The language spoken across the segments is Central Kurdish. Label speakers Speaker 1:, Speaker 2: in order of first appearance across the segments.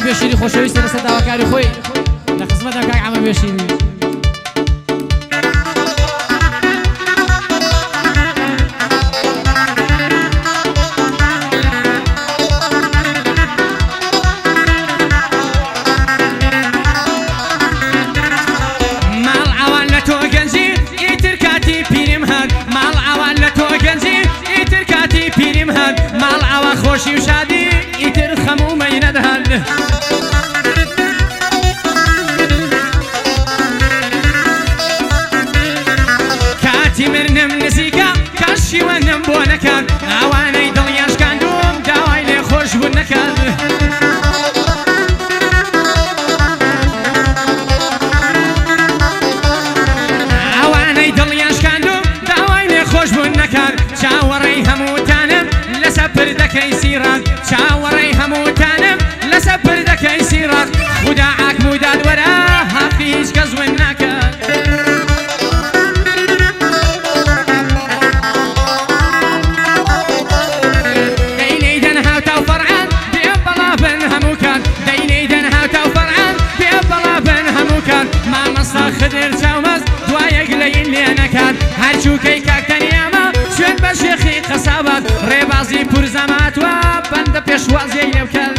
Speaker 1: بێشیری خۆشەویستە لەسەر داواکاری خۆی لە خزمەتە کاک عەمە بێشیری.
Speaker 2: خوشی و شادی ایتر خمومی ندهن کاتی مرنم نزیکا کاشی ونم بو نکن اوانی دڵیان شکاندوم داوای لێ خۆش بوون نەکەن اوانی دڵیان شکاندوم داوای لێ خۆش بوون نەکەن چاوەڕێی هەمووتانم لەسەر پردەکەی سیران چاوەڕێی هەمووتانم لەسەر پردەکەی سیران خدا عاکم و دادوەرە حەقی هیچ کەس ون ناکات دەینەی دەنهاوتە و فەرعان بێ بەڵا بن هەمووکان دەینەی دەنهاوتە و فەرعان بێ بەڵا بن هەمووکان مامەستا خدر چاومەز دوایەک لەین لێ نەکات هەرچووکەی کاکتەنیامە شوێن بە شێخی قەسابات ڕێبازی پورزەماتوە بەندە پێشوازیەی لێوکەن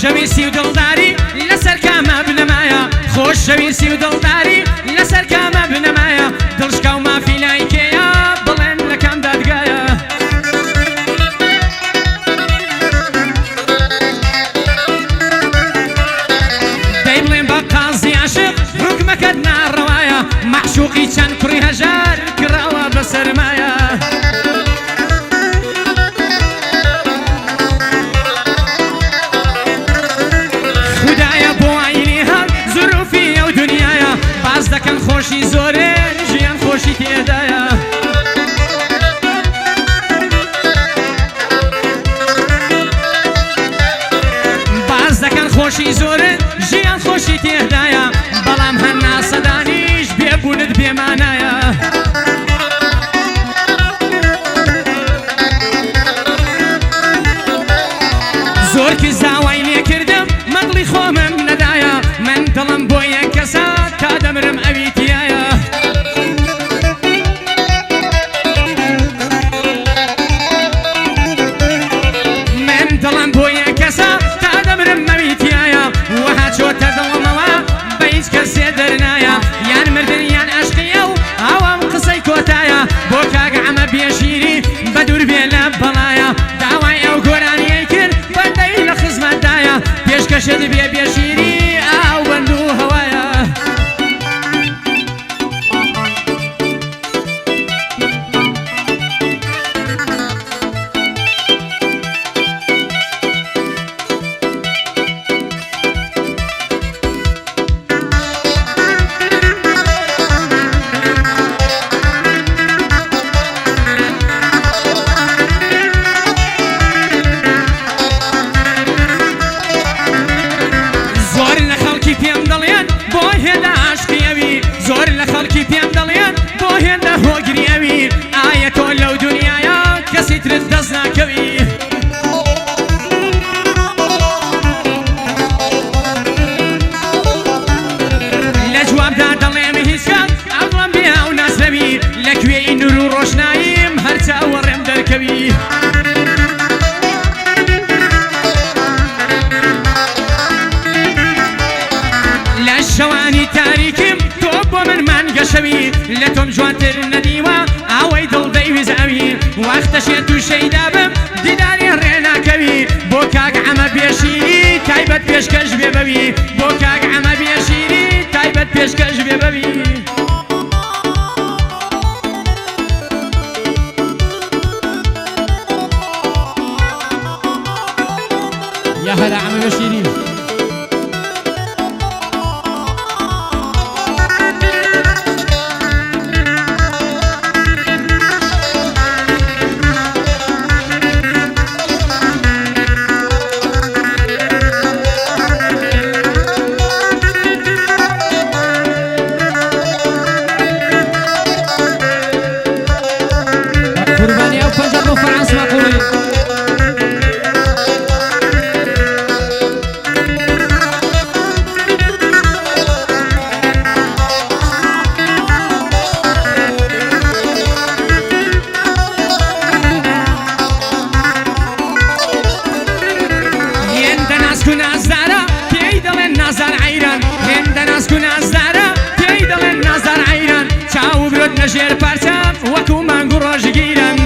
Speaker 2: خۆشەویستی و دڵداری لەسەر کامە بنەمایە خۆشەویستی و دڵداری لەسەر کامە بنەمایە دڵشکا و مافی لای کێیە بڵێن لە کام دادگایە دەی بڵێن بە قازی عاشق ڕوکمەکەت ناڕەوایە مەعشوقی چەند کوڕی هەژار کراوە بە سەرمایە دەکەن خۆشی زۆرێ ژیان خۆشی تێدایە باز دەکەن خۆشی زۆرن ژیان خۆشی تێدایە بەڵام هەر ناسەدانیش بێبوونت بێمانایە زۆر کە زاوای لێ کردم مەگڵی خۆمم نەدایە من دڵم بۆ یەک کەسە تا دەمرم ئەوی تایە من دڵم بۆ یەک کەسە تا دەمرم ئەوی تایە وەها چۆتە دڵمەوە بە هیچ کەسێ دەرنایە یان مردن یان عەشقیە و ئەوەم قسەی کۆتایە بۆ کاک عەمە بێشیری بە دوور بێ لە بەڵایە داوای ئەو گۆرانیەی کرد بەندەی لە خزمەتدایە پێشکەشت بێ بێشیری ئاو بەند و هەوایە زۆر لە خەڵکی پێم دەڵێن بۆ هێندە هۆگری ئەوی ئایا تۆ لەو دنیایە کەسی ترت دەست ناکەوی لە جوابدا دەڵێم هیچ کات ئەوڵەم بێ ئەو ناسەوی لەکوێی نور و ڕۆشناییم هەر چاوەڕێم دەرکەوی لە شەوانی تاریکیم تۆ بۆ من مانگەشەوی لە تۆم جوانتر نەدیوە ئەوەی دڵ دەیویزاوی وەختەشێت و شەیدا بم دیداری ڕێناکەوی بۆ کاک عەمە بێشیری تایبەت پێشکەش بێ بەوی بۆ کاک عەمە بێشیری تایبەت پێشکەش بێ بەوی
Speaker 1: یا هەلا عەمە بێشیری عاصمة قولي
Speaker 2: نجير بارتام وكو مانگو روش گیرن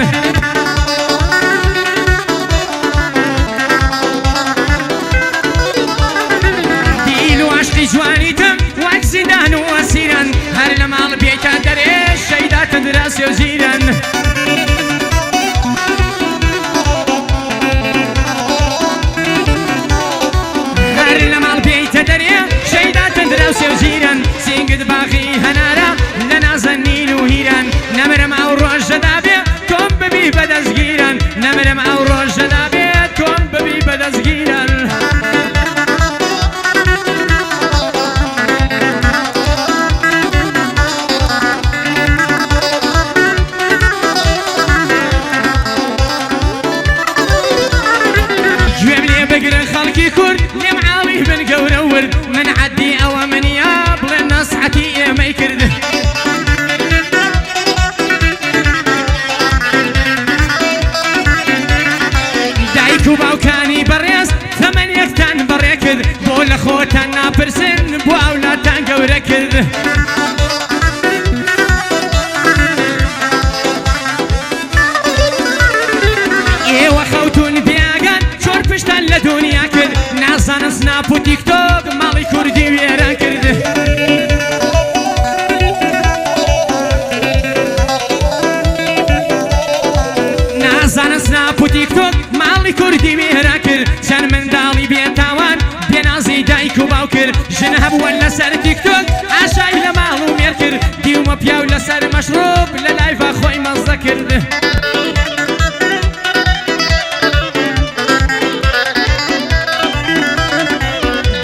Speaker 2: دیلو عشقی جوانیتم وک زیدان و اسیرن هر لمال بیتا دریش شیدات دراسی و زیرن هر لمال بیتا دریش شیدات دراسی و زیرن سینگد باقی هنارا لنازنین نمرم او روش دابی تون ببی بدزگیرن نمرم او روش دابی تون ببی بدزگیرن جویم لی بگرن خلقی کرد لیم عالی بن گوره ورد من عدی او من یا بلن نصحتی ایمی کرد باوکانی بەڕێز تەمەنیەکتان بەڕێ کرد بۆ لە خۆتان ناپرسن بۆ ئەولادتان گەورە کرد ئێوە خەوتون بیاگەن چۆر پشتان لە دنیا کرد نازانن سناپ و تیکتۆک ماڵی کوردی وێران کرد نازانن سناپ و تیکتۆک ماڵی کوردی وێرا کرد چەند منداڵی بێتاوان بێنازی دایک و باو کرد ژن هەبووە لەسەر تیکتۆک ئاشای لە ماڵ و مێر کرد دیومە پیاو لەسەر مەشروب لە لایڤە خۆی مەزە کرد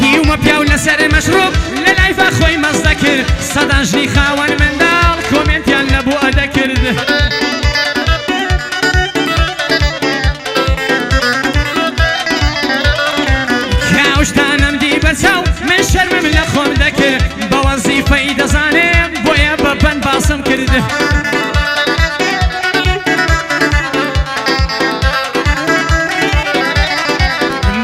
Speaker 2: دیومە پیاو لەسەر مەشروب لە لایڤە خۆی مەزە کرد سەدان ژنی خاوەن منداڵ کۆمنتیان لە بۆ ئەدە کرد من شرمم لە خۆم دەکرد بە وەزیفەی دەزانێم بۆیە بەبەن باسم کرد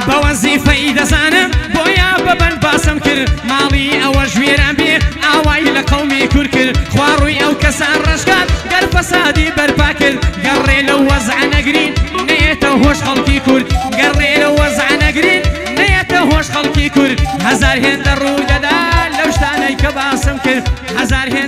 Speaker 2: بە وەزیفەی دەزانم بۆیە بەبەن باسم کرد ماڵی ئەوە ژوێران بێ ئاوای لە قەومی کورد کرد خواڕووی ئەو کەسان ڕەشکات گەر فەسادی بەرپا کرد گەڕێ لە وەزع نەگرین نەیەتە هۆش خەڵکی کورد گەڕێ لە وەزع نەگرین هۆش خەڵکی کورد هەزار هێندە ڕوو دەدا لەو شتانەی کە باسم کرد هەزار هێندە